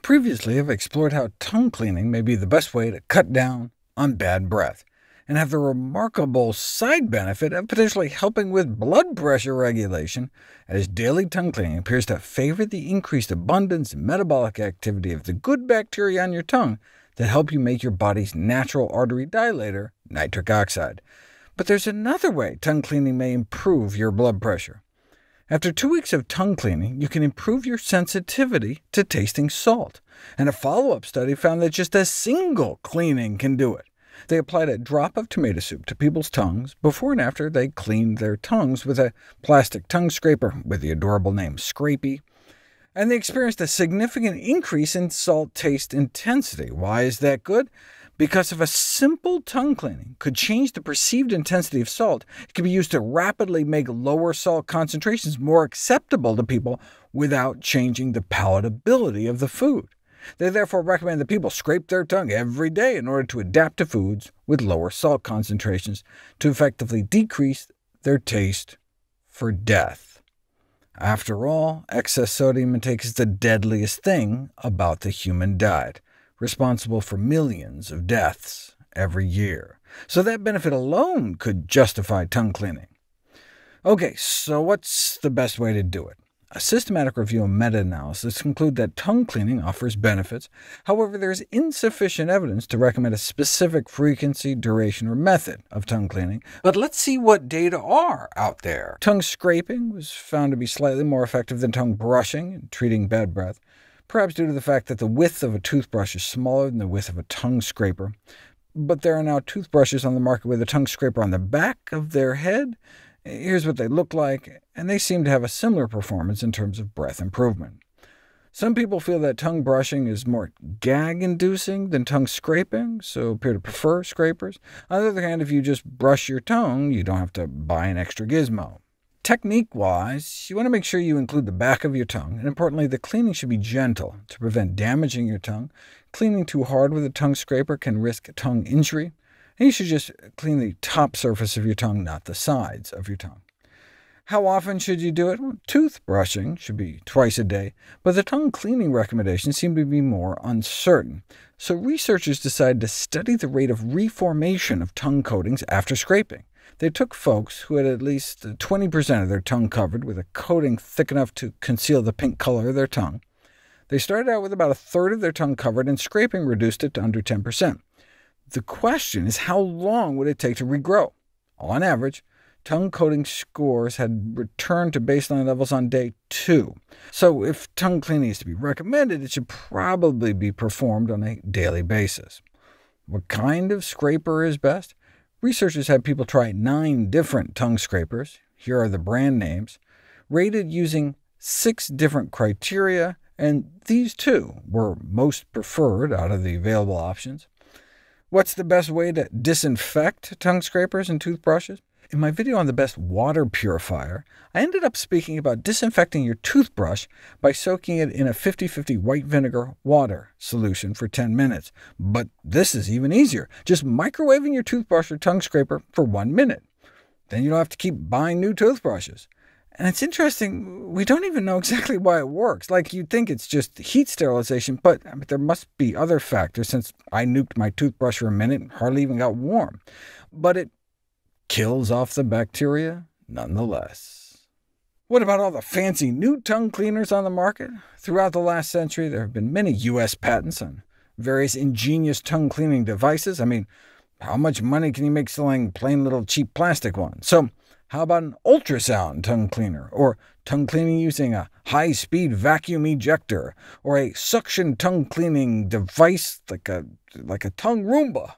Previously, I've explored how tongue cleaning may be the best way to cut down on bad breath, and have the remarkable side benefit of potentially helping with blood pressure regulation, as daily tongue cleaning appears to favor the increased abundance and metabolic activity of the good bacteria on your tongue that help you make your body's natural artery dilator, nitric oxide. But there's another way tongue cleaning may improve your blood pressure. After 2 weeks of tongue cleaning, you can improve your sensitivity to tasting salt, and a follow-up study found that just a single cleaning can do it. They applied a drop of tomato soup to people's tongues before and after they cleaned their tongues with a plastic tongue scraper with the adorable name Scrapey, and they experienced a significant increase in salt taste intensity. Why is that good? Because if a simple tongue cleaning could change the perceived intensity of salt, it could be used to rapidly make lower salt concentrations more acceptable to people without changing the palatability of the food. They therefore recommend that people scrape their tongue every day in order to adapt to foods with lower salt concentrations to effectively decrease their taste for death. After all, excess sodium intake is the deadliest thing about the human diet, responsible for millions of deaths every year. So that benefit alone could justify tongue cleaning. OK, so what's the best way to do it? A systematic review and meta-analysis conclude that tongue cleaning offers benefits. However, there is insufficient evidence to recommend a specific frequency, duration, or method of tongue cleaning. But let's see what data are out there. Tongue scraping was found to be slightly more effective than tongue brushing in treating bad breath, perhaps due to the fact that the width of a toothbrush is smaller than the width of a tongue scraper. But there are now toothbrushes on the market with a tongue scraper on the back of their head. Here's what they look like, and they seem to have a similar performance in terms of breath improvement. Some people feel that tongue brushing is more gag-inducing than tongue scraping, so appear to prefer scrapers. On the other hand, if you just brush your tongue, you don't have to buy an extra gizmo. Technique-wise, you want to make sure you include the back of your tongue, and importantly, the cleaning should be gentle to prevent damaging your tongue. Cleaning too hard with a tongue scraper can risk tongue injury, and you should just clean the top surface of your tongue, not the sides of your tongue. How often should you do it? Well, toothbrushing should be twice a day, but the tongue cleaning recommendations seem to be more uncertain. So researchers decided to study the rate of reformation of tongue coatings after scraping. They took folks who had at least 20% of their tongue covered with a coating thick enough to conceal the pink color of their tongue. They started out with about a third of their tongue covered, and scraping reduced it to under 10%. The question is, how long would it take to regrow? On average, tongue coating scores had returned to baseline levels on day 2. So if tongue cleaning is to be recommended, it should probably be performed on a daily basis. What kind of scraper is best? Researchers had people try 9 different tongue scrapers. Here are the brand names, rated using 6 different criteria, and these 2 were most preferred out of the available options. What's the best way to disinfect tongue scrapers and toothbrushes? In my video on the best water purifier, I ended up speaking about disinfecting your toothbrush by soaking it in a 50-50 white vinegar water solution for 10 minutes. But this is even easier, just microwaving your toothbrush or tongue scraper for 1 minute. Then you don't have to keep buying new toothbrushes. And it's interesting, we don't even know exactly why it works. Like, you'd think it's just heat sterilization, but there must be other factors, since I nuked my toothbrush for a minute and hardly even got warm. But it kills off the bacteria nonetheless. What about all the fancy new tongue cleaners on the market? Throughout the last century, there have been many U.S. patents on various ingenious tongue cleaning devices. I mean, how much money can you make selling plain little cheap plastic ones? So how about an ultrasound tongue cleaner, or tongue cleaning using a high-speed vacuum ejector, or a suction tongue cleaning device like a tongue Roomba?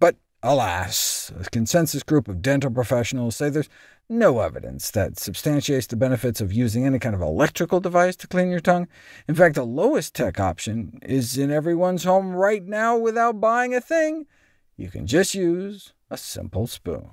But alas, a consensus group of dental professionals say there's no evidence that substantiates the benefits of using any kind of electrical device to clean your tongue. In fact, the lowest tech option is in everyone's home right now without buying a thing. You can just use a simple spoon.